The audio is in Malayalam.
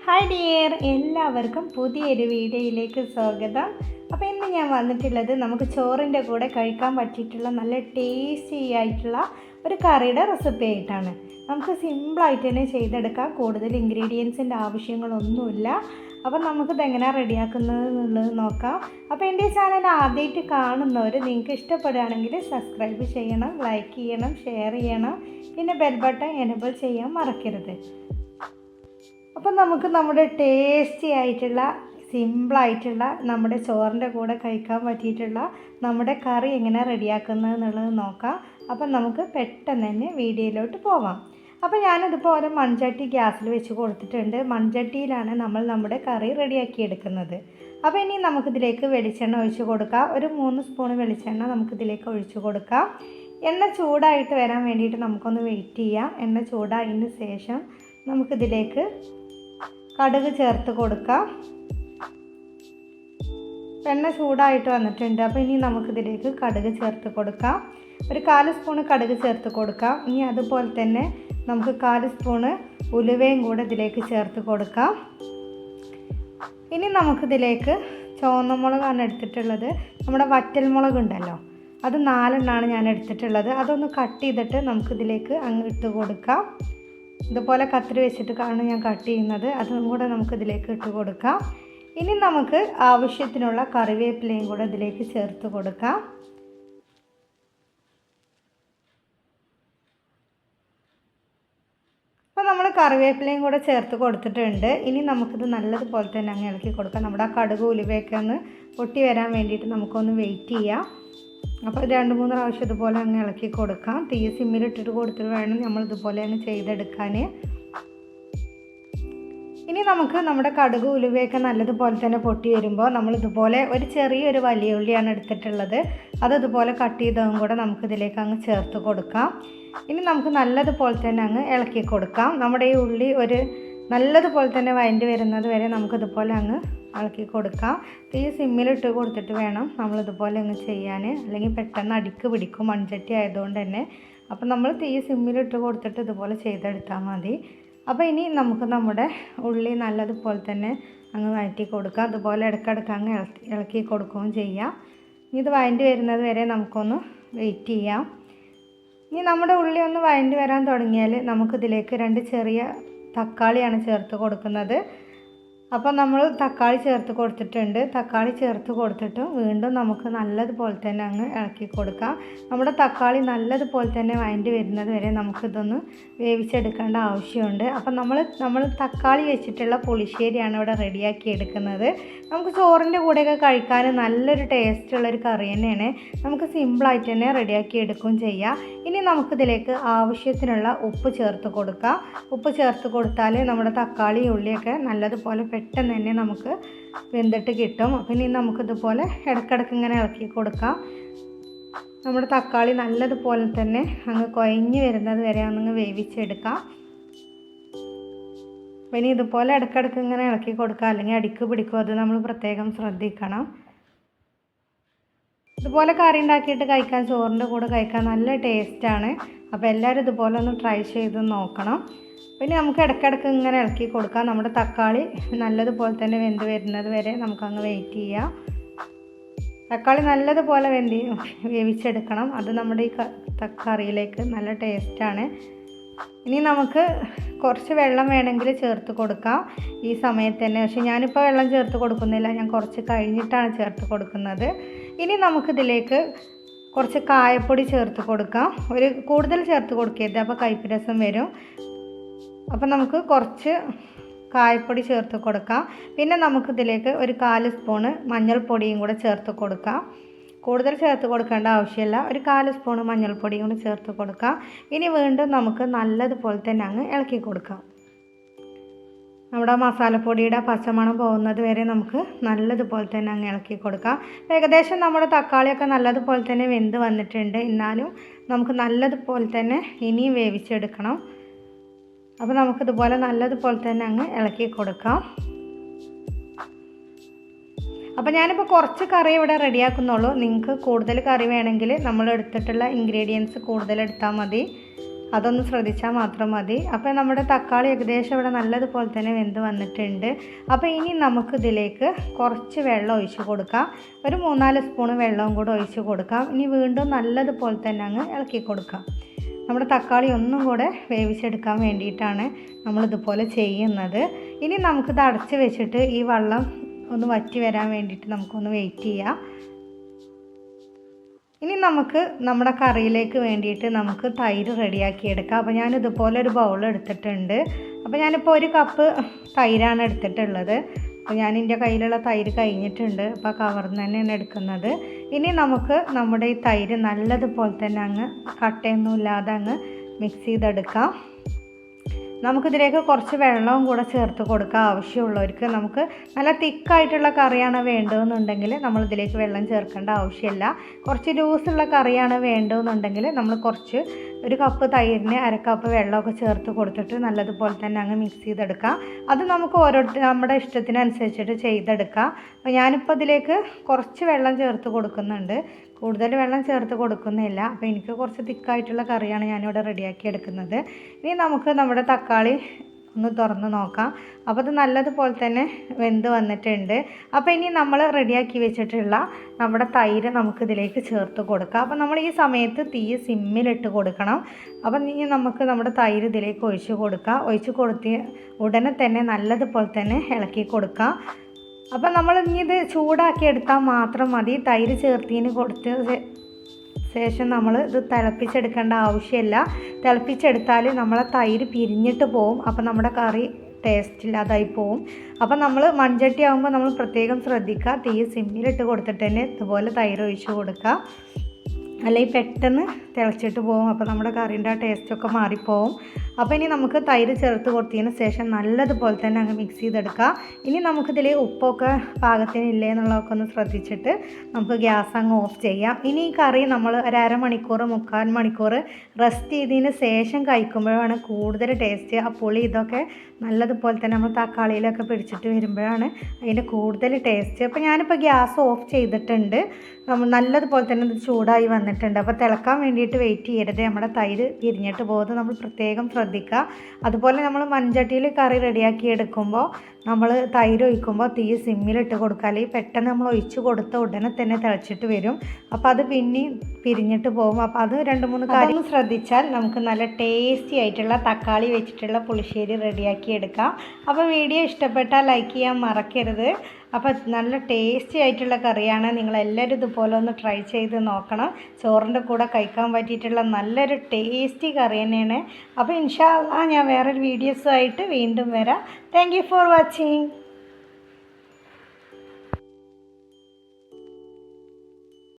ഹായ് ഡിയർ, എല്ലാവർക്കും പുതിയൊരു വീഡിയോയിലേക്ക് സ്വാഗതം. അപ്പോൾ ഇന്ന് ഞാൻ വന്നിട്ടുള്ളത് നമുക്ക് ചോറിൻ്റെ കൂടെ കഴിക്കാൻ പറ്റിയിട്ടുള്ള നല്ല ടേസ്റ്റി ആയിട്ടുള്ള ഒരു കറിയുടെ റെസിപ്പി ആയിട്ടാണ്. നമുക്ക് സിമ്പിളായിട്ട് തന്നെ ചെയ്തെടുക്കാം. കൂടുതൽ ഇൻഗ്രീഡിയൻസിൻ്റെ ആവശ്യങ്ങളൊന്നുമില്ല. അപ്പോൾ നമുക്കിത് എങ്ങനെയാണ് റെഡിയാക്കുന്നത് എന്നുള്ളത് നോക്കാം. അപ്പോൾ എൻ്റെ ചാനൽ ആദ്യമായിട്ട് കാണുന്നവർ നിങ്ങൾക്ക് ഇഷ്ടപ്പെടുകയാണെങ്കിൽ സബ്സ്ക്രൈബ് ചെയ്യണം, ലൈക്ക് ചെയ്യണം, ഷെയർ ചെയ്യണം, പിന്നെ ബെൽ ബട്ടൺ എനേബിൾ ചെയ്യാൻ മറക്കരുത്. അപ്പോൾ നമുക്ക് നമ്മുടെ ടേസ്റ്റി ആയിട്ടുള്ള സിമ്പിളായിട്ടുള്ള നമ്മുടെ ചോറിൻ്റെ കൂടെ കഴിക്കാൻ പറ്റിയിട്ടുള്ള നമ്മുടെ കറി എങ്ങനെ റെഡിയാക്കുന്നത് എന്നുള്ളത് നോക്കാം. അപ്പം നമുക്ക് പെട്ടെന്ന് തന്നെ വീഡിയോയിലോട്ട് പോവാം. അപ്പോൾ ഞാനിതുപോലെ മൺചട്ടി ഗ്യാസിൽ വെച്ച് കൊടുത്തിട്ടുണ്ട്. മൺചട്ടിയിലാണ് നമ്മൾ നമ്മുടെ കറി റെഡിയാക്കി എടുക്കുന്നത്. അപ്പോൾ ഇനി നമുക്കിതിലേക്ക് വെളിച്ചെണ്ണ ഒഴിച്ച് കൊടുക്കാം. ഒരു 3 സ്പൂൺ വെളിച്ചെണ്ണ നമുക്കിതിലേക്ക് ഒഴിച്ച് കൊടുക്കാം. എണ്ണ ചൂടായിട്ട് വരാൻ വേണ്ടിയിട്ട് നമുക്കൊന്ന് വെയിറ്റ് ചെയ്യാം. എണ്ണ ചൂടായതിന് ശേഷം നമുക്കിതിലേക്ക് കടുക് ചേർത്ത് കൊടുക്കാം. എണ്ണ ചൂടായിട്ട് വന്നിട്ടുണ്ട്. അപ്പോൾ ഇനി നമുക്കിതിലേക്ക് കടുക് ചേർത്ത് കൊടുക്കാം. ഒരു 4 സ്പൂൺ കടുക് ചേർത്ത് കൊടുക്കാം. ഇനി അതുപോലെ തന്നെ നമുക്ക് 4 സ്പൂണ് ഉലുവയും കൂടെ ഇതിലേക്ക് ചേർത്ത് കൊടുക്കാം. ഇനി നമുക്കിതിലേക്ക് ചുവന്ന മുളകാണ് എടുത്തിട്ടുള്ളത്. നമ്മുടെ വറ്റൽമുളക് ഉണ്ടല്ലോ, അത് 4 എണ്ണമാണ് ഞാൻ എടുത്തിട്ടുള്ളത്. അതൊന്ന് കട്ട് ചെയ്തിട്ട് നമുക്കിതിലേക്ക് അങ്ങ് ഇട്ട് കൊടുക്കാം. ഇതുപോലെ കത്തിരി വെച്ചിട്ടാണ് ഞാൻ കട്ട് ചെയ്യുന്നത്. അതും കൂടെ നമുക്കിതിലേക്ക് ഇട്ട് കൊടുക്കാം. ഇനി നമുക്ക് ആവശ്യത്തിനുള്ള കറിവേപ്പിലയും കൂടെ ഇതിലേക്ക് ചേർത്ത് കൊടുക്കാം. അപ്പോൾ നമ്മൾ കറിവേപ്പിലയും കൂടെ ചേർത്ത് കൊടുത്തിട്ടുണ്ട്. ഇനി നമുക്കിത് നല്ലതുപോലെ തന്നെ അങ്ങ് ഇളക്കി കൊടുക്കാം. നമ്മുടെ ആ കടുക് ഉലുവയൊക്കെ ഒന്ന് പൊട്ടി വരാൻ വേണ്ടിയിട്ട് നമുക്കൊന്ന് വെയിറ്റ് ചെയ്യാം. അപ്പോൾ 2-3 പ്രാവശ്യം ഇതുപോലെ അങ്ങ് ഇളക്കി കൊടുക്കാം. തീ സിമ്മിലിട്ടിട്ട് കൊടുത്തിട്ട് വേണം നമ്മളിതുപോലെ അങ്ങ് ചെയ്തെടുക്കാൻ. ഇനി നമുക്ക് നമ്മുടെ കടുക് ഉലുവയൊക്കെ നല്ലതുപോലെ തന്നെ പൊട്ടി വരുമ്പോൾ നമ്മളിതുപോലെ ഒരു ചെറിയൊരു വലിയ ഉള്ളിയാണ് എടുത്തിട്ടുള്ളത്. അതിതുപോലെ കട്ട് ചെയ്തതും കൂടെ നമുക്കിതിലേക്ക് അങ്ങ് ചേർത്ത് കൊടുക്കാം. ഇനി നമുക്ക് നല്ലതുപോലെ തന്നെ അങ്ങ് ഇളക്കി കൊടുക്കാം. നമ്മുടെ ഈ ഉള്ളി ഒരു നല്ലതുപോലെ തന്നെ വഴണ്ടി വരുന്നത് വരെ നമുക്കിതുപോലെ അങ്ങ് ഇളക്കി കൊടുക്കാം. തീ സിമ്മിലിട്ട് കൊടുത്തിട്ട് വേണം നമ്മളിതുപോലെ അങ്ങ് ചെയ്യാൻ, അല്ലെങ്കിൽ പെട്ടെന്ന് അടിക്ക് പിടിക്കും മൺചട്ടി ആയതുകൊണ്ട് തന്നെ. അപ്പോൾ നമ്മൾ തീ സിമ്മിലിട്ട് കൊടുത്തിട്ട് ഇതുപോലെ ചെയ്തെടുത്താൽ മതി. അപ്പോൾ ഇനി നമുക്ക് നമ്മുടെ ഉള്ളി നല്ലതുപോലെ തന്നെ അങ്ങ് വഴറ്റി കൊടുക്കാം. അതുപോലെ ഇടയ്ക്കിടയ്ക്ക് അങ്ങ് ഇളക്കി കൊടുക്കുകയും ചെയ്യാം. ഇത് വഴണ്ടി വരുന്നത് വരെ നമുക്കൊന്ന് വെയിറ്റ് ചെയ്യാം. ഇനി നമ്മുടെ ഉള്ളി ഒന്ന് വഴണ്ടി വരാൻ തുടങ്ങിയാൽ നമുക്കിതിലേക്ക് 2 ചെറിയ തക്കാളിയാണ് ചേർത്ത് കൊടുക്കുന്നത്. അപ്പോൾ നമ്മൾ തക്കാളി ചേർത്ത് കൊടുത്തിട്ടുണ്ട്. തക്കാളി ചേർത്ത് കൊടുത്തിട്ട് വീണ്ടും നമുക്ക് നല്ലതുപോലെ തന്നെ അങ്ങ് ഇളക്കി കൊടുക്കാം. നമ്മുടെ തക്കാളി നല്ലതുപോലെ തന്നെ വഴണ്ടി വരുന്നത് വരെ നമുക്കിതൊന്ന് വേവിച്ചെടുക്കേണ്ട ആവശ്യമുണ്ട്. അപ്പോൾ നമ്മൾ തക്കാളി വെച്ചിട്ടുള്ള പുളിശ്ശേരിയാണ് ഇവിടെ റെഡിയാക്കി എടുക്കുന്നത്. നമുക്ക് ചോറിൻ്റെ കൂടെയൊക്കെ കഴിക്കാൻ നല്ലൊരു ടേസ്റ്റുള്ളൊരു കറി തന്നെയാണ്. നമുക്ക് സിമ്പിളായിട്ട് തന്നെ റെഡിയാക്കി എടുക്കുകയും ചെയ്യാം. ഇനി നമുക്കിതിലേക്ക് ആവശ്യത്തിനുള്ള ഉപ്പ് ചേർത്ത് കൊടുക്കാം. ഉപ്പ് ചേർത്ത് കൊടുത്താൽ നമ്മുടെ തക്കാളി ഉള്ളിയൊക്കെ നല്ലതുപോലെ പെട്ടെന്ന് തന്നെ നമുക്ക് വെന്തിട്ട് കിട്ടും. അപ്പം ഇനി നമുക്കിതുപോലെ ഇടയ്ക്കിടയ്ക്ക് ഇങ്ങനെ ഇളക്കി കൊടുക്കാം. നമ്മുടെ തക്കാളി നല്ലതുപോലെ തന്നെ അങ്ങ് കുഴഞ്ഞ് വരുന്നത് വരെ ഒന്നങ്ങ് വേവിച്ചെടുക്കാം. അപ്പം ഇനി ഇതുപോലെ ഇടയ്ക്കിടയ്ക്ക് ഇങ്ങനെ ഇളക്കി കൊടുക്കുക, അല്ലെങ്കിൽ അടിക്ക് പിടിക്കും. അത് നമ്മൾ പ്രത്യേകം ശ്രദ്ധിക്കണം. ഇതുപോലെ കറി ഉണ്ടാക്കിയിട്ട് കഴിക്കാൻ, ചോറിൻ്റെ കൂടെ കഴിക്കാൻ നല്ല ടേസ്റ്റാണ്. അപ്പോൾ എല്ലാവരും ഇതുപോലെ ഒന്ന് ട്രൈ ചെയ്ത് നോക്കണം. പിന്നെ നമുക്ക് ഇടയ്ക്കിടയ്ക്ക് ഇങ്ങനെ ഇളക്കി കൊടുക്കാം. നമ്മുടെ തക്കാളി നല്ലതുപോലെ തന്നെ വെന്ത് വരുന്നത് വരെ നമുക്കങ്ങ് വെയിറ്റ് ചെയ്യാം. തക്കാളി നല്ലതുപോലെ വേവിച്ചെടുക്കണം. അത് നമ്മുടെ ഈ കറിയിലേക്ക് നല്ല ടേസ്റ്റാണ്. ഇനി നമുക്ക് കുറച്ച് വെള്ളം വേണമെങ്കിൽ ചേർത്ത് കൊടുക്കാം ഈ സമയത്ത് തന്നെ. പക്ഷേ ഞാനിപ്പോൾ വെള്ളം ചേർത്ത് കൊടുക്കുന്നില്ല, ഞാൻ കുറച്ച് കഴിഞ്ഞിട്ടാണ് ചേർത്ത് കൊടുക്കുന്നത്. ഇനി നമുക്കിതിലേക്ക് കുറച്ച് കായപ്പൊടി ചേർത്ത് കൊടുക്കാം. കൂടുതൽ ചേർത്ത് കൊടുക്കരുത്, അപ്പോൾ കയ്പ്പ് രസം വരും. അപ്പോൾ നമുക്ക് കുറച്ച് കായപ്പൊടി ചേർത്ത് കൊടുക്കാം. പിന്നെ നമുക്കിതിലേക്ക് ഒരു 4 സ്പൂണ് മഞ്ഞൾപ്പൊടിയും കൂടെ ചേർത്ത് കൊടുക്കാം. കൂടുതൽ ചേർത്ത് കൊടുക്കേണ്ട ആവശ്യമില്ല. ഒരു 4 സ്പൂണ് മഞ്ഞൾപ്പൊടിയും കൂടെ ചേർത്ത് കൊടുക്കാം. ഇനി വീണ്ടും നമുക്ക് നല്ലതുപോലെ തന്നെ അങ്ങ് ഇളക്കി കൊടുക്കാം. നമ്മുടെ മസാലപ്പൊടിയുടെ പച്ചമണം പോകുന്നത് വരെ നമുക്ക് നല്ലതുപോലെ തന്നെ അങ്ങ് ഇളക്കി കൊടുക്കാം. ഏകദേശം നമ്മുടെ തക്കാളിയൊക്കെ നല്ലതുപോലെ തന്നെ വെന്ത് വന്നിട്ടുണ്ട്. എന്നാലും നമുക്ക് നല്ലതുപോലെ തന്നെ ഇനിയും വേവിച്ചെടുക്കണം. അപ്പോൾ നമുക്കിതുപോലെ നല്ലതുപോലെ തന്നെ അങ്ങ് ഇളക്കി കൊടുക്കാം. അപ്പോൾ ഞാനിപ്പോൾ കുറച്ച് കറി ഇവിടെ റെഡിയാക്കുന്നുള്ളൂ. നിങ്ങൾക്ക് കൂടുതൽ കറി വേണമെങ്കിൽ നമ്മൾ എടുത്തിട്ടുള്ള ഇൻഗ്രീഡിയൻസ് കൂടുതൽ എടുത്താൽ മതി, അതൊന്ന് ശ്രദ്ധിച്ചാൽ മാത്രം മതി. അപ്പോൾ നമ്മുടെ തക്കാളി ഏകദേശം ഇവിടെ നല്ലതുപോലെ തന്നെ വെന്ത് വന്നിട്ടുണ്ട്. അപ്പോൾ ഇനി നമുക്കിതിലേക്ക് കുറച്ച് വെള്ളം ഒഴിച്ച് കൊടുക്കാം. ഒരു 3-4 സ്പൂൺ വെള്ളവും കൂടെ ഒഴിച്ച് കൊടുക്കാം. ഇനി വീണ്ടും നല്ലതുപോലെ തന്നെ അങ്ങ് ഇളക്കി കൊടുക്കാം. നമ്മുടെ തക്കാളി ഒന്നും കൂടെ വേവിച്ചെടുക്കാൻ വേണ്ടിയിട്ടാണ് നമ്മളിതുപോലെ ചെയ്യുന്നത്. ഇനി നമുക്കിത് അടച്ച് വെച്ചിട്ട് ഈ വെള്ളം ഒന്ന് വറ്റി വരാൻ വേണ്ടിയിട്ട് നമുക്കൊന്ന് വെയിറ്റ് ചെയ്യാം. ഇനി നമുക്ക് നമ്മുടെ കറിയിലേക്ക് വേണ്ടിയിട്ട് നമുക്ക് തൈര് റെഡിയാക്കി എടുക്കാം. അപ്പോൾ ഞാനിതുപോലെ ഒരു ബൗൾ എടുത്തിട്ടുണ്ട്. അപ്പോൾ ഞാനിപ്പോൾ 1 കപ്പ് തൈരാണ് എടുത്തിട്ടുള്ളത്. അപ്പോൾ ഞാൻ എൻ്റെ കയ്യിലുള്ള തൈര് കഴിഞ്ഞിട്ടുണ്ട്. അപ്പോൾ കവറിൽ നിന്ന് തന്നെയാണ് എടുക്കുന്നത്. ഇനി നമുക്ക് നമ്മുടെ ഈ തൈര് നല്ലതുപോലെ തന്നെ അങ്ങ് കട്ടയൊന്നും ഇല്ലാതെ അങ്ങ് മിക്സ് ചെയ്തെടുക്കാം. നമുക്കിതിലേക്ക് കുറച്ച് വെള്ളവും കൂടെ ചേർത്ത് കൊടുക്കാം ആവശ്യമുള്ളവർക്ക്. നമുക്ക് നല്ല തിക്കായിട്ടുള്ള കറിയാണ് വേണ്ടതെന്നുണ്ടെങ്കിൽ നമ്മളിതിലേക്ക് വെള്ളം ചേർക്കേണ്ട ആവശ്യമില്ല. കുറച്ച് ലൂസുള്ള കറിയാണ് വേണ്ടതെന്നുണ്ടെങ്കിൽ നമ്മൾ കുറച്ച് 1 കപ്പ് തൈരിന് 1/2 കപ്പ് വെള്ളമൊക്കെ ചേർത്ത് കൊടുത്തിട്ട് നല്ലതുപോലെ തന്നെ അങ്ങ് മിക്സ് ചെയ്തെടുക്കാം. അത് നമുക്ക് നമ്മുടെ ഇഷ്ടത്തിനനുസരിച്ചിട്ട് ചെയ്തെടുക്കാം. അപ്പോൾ ഞാനിപ്പോൾ ഇതിലേക്ക് കുറച്ച് വെള്ളം ചേർത്ത് കൊടുക്കുന്നുണ്ട്, കൂടുതൽ വെള്ളം ചേർത്ത് കൊടുക്കുന്നില്ല. അപ്പോൾ എനിക്ക് കുറച്ച് തിക്കായിട്ടുള്ള കറിയാണ് ഞാനിവിടെ റെഡിയാക്കി എടുക്കുന്നത്. ഇനി നമുക്ക് നമ്മുടെ തക്കാളി ഒന്ന് തുറന്ന് നോക്കാം. അപ്പോൾ അത് നല്ലതുപോലെ തന്നെ വെന്ത് വന്നിട്ടുണ്ട്. അപ്പോൾ ഇനി നമ്മൾ റെഡിയാക്കി വെച്ചിട്ടുള്ള നമ്മുടെ തൈര് നമുക്കിതിലേക്ക് ചേർത്ത് കൊടുക്കാം. അപ്പോൾ നമ്മൾ ഈ സമയത്ത് തീ സിമ്മിലിട്ട് കൊടുക്കണം. അപ്പം ഇനി നമുക്ക് നമ്മുടെ തൈര് ഇതിലേക്ക് ഒഴിച്ച് കൊടുക്കാം. ഒഴിച്ച് കൊടുത്ത് ഉടനെ തന്നെ നല്ലതുപോലെ തന്നെ ഇളക്കി കൊടുക്കാം. അപ്പം നമ്മൾ ഇനി ഇത് ചൂടാക്കി എടുത്താൽ മാത്രം മതി. തൈര് ചേർത്തിന് കൊടുത്ത ശേഷം നമ്മൾ ഇത് തിളപ്പിച്ചെടുക്കേണ്ട ആവശ്യമില്ല. തിളപ്പിച്ചെടുത്താൽ നമ്മളെ തൈര് പിരിഞ്ഞിട്ട് പോവും. അപ്പം നമ്മുടെ കറി ടേസ്റ്റ് ഇല്ലാതായി പോവും. അപ്പം നമ്മൾ മൺചട്ടി ആകുമ്പോൾ നമ്മൾ പ്രത്യേകം ശ്രദ്ധിക്കുക. തീ സിമ്മിലിട്ട് കൊടുത്തിട്ട് തന്നെ ഇതുപോലെ തൈര് ഒഴിച്ച് കൊടുക്കുക, അല്ലെങ്കിൽ പെട്ടെന്ന് തിളച്ചിട്ട് പോകും. അപ്പോൾ നമ്മുടെ കറീൻ്റെ ആ ടേസ്റ്റൊക്കെ മാറിപ്പോവും. അപ്പോൾ ഇനി നമുക്ക് തൈര് ചേർത്ത് കൊടുത്തതിന് ശേഷം നല്ലതുപോലെ തന്നെ അങ്ങ് മിക്സ് ചെയ്തെടുക്കാം. ഇനി നമുക്കിതിൽ ഉപ്പൊക്കെ പാകത്തിനില്ലേ എന്നുള്ളതൊക്കെ ഒന്ന് ശ്രദ്ധിച്ചിട്ട് നമുക്ക് ഗ്യാസ് അങ്ങ് ഓഫ് ചെയ്യാം. ഇനി ഈ കറി നമ്മൾ 1/2 മണിക്കൂർ 3/4 മണിക്കൂർ റെസ്റ്റ് ചെയ്തതിന് ശേഷം കഴിക്കുമ്പോഴാണ് കൂടുതൽ ടേസ്റ്റ്. ആ പുളി ഇതൊക്കെ നല്ലതുപോലെ തന്നെ നമ്മൾ തക്കാളിയിലൊക്കെ പിടിച്ചിട്ട് വരുമ്പോഴാണ് അതിൻ്റെ കൂടുതൽ ടേസ്റ്റ്. അപ്പോൾ ഞാനിപ്പോൾ ഗ്യാസ് ഓഫ് ചെയ്തിട്ടുണ്ട്. നമ്മൾ നല്ലതുപോലെ തന്നെ ഇത് ചൂടായി വന്നിട്ടുണ്ട്. അപ്പോൾ തിളക്കാൻ വേണ്ടിയിട്ട് വെയിറ്റ് ചെയ്യരുത്. നമ്മുടെ തൈര് പിരിഞ്ഞിട്ട് പോകുന്നത് നമ്മൾ പ്രത്യേകം ശ്രദ്ധിക്കുക. അതുപോലെ നമ്മൾ മൺചട്ടിയിൽ കറി റെഡിയാക്കി എടുക്കുമ്പോൾ നമ്മൾ തൈര് ഒഴിക്കുമ്പോൾ തീ സിമ്മിലിട്ട് കൊടുക്കുക, അല്ലെങ്കിൽ പെട്ടെന്ന് നമ്മൾ ഒഴിച്ച് കൊടുത്ത ഉടനെ തന്നെ തിളച്ചിട്ട് വരും. അപ്പോൾ അത് പിന്നെയും പിരിഞ്ഞിട്ട് പോകും. അപ്പോൾ അത് 2-3 കാര്യം ശ്രദ്ധിച്ചാൽ നമുക്ക് നല്ല ടേസ്റ്റി ആയിട്ടുള്ള തക്കാളി വെച്ചിട്ടുള്ള പുളിശ്ശേരി റെഡിയാക്കി എടുക്കാം. അപ്പോൾ വീഡിയോ ഇഷ്ടപ്പെട്ടാൽ ലൈക്ക് ചെയ്യാൻ മറക്കരുത്. അപ്പോൾ നല്ല ടേസ്റ്റി ആയിട്ടുള്ള കറിയാണ്. നിങ്ങളെല്ലാവരും ഇതുപോലെ ഒന്ന് ട്രൈ ചെയ്ത് നോക്കണം. ചോറിൻ്റെ കൂടെ കഴിക്കാൻ പറ്റിയിട്ടുള്ള നല്ലൊരു ടേസ്റ്റി കറി തന്നെയാണ്. അപ്പോൾ ഇൻഷാ അല്ലാഹ് ഞാൻ വേറൊരു വീഡിയോസുമായിട്ട് വീണ്ടും വരാം. Thank you for watching.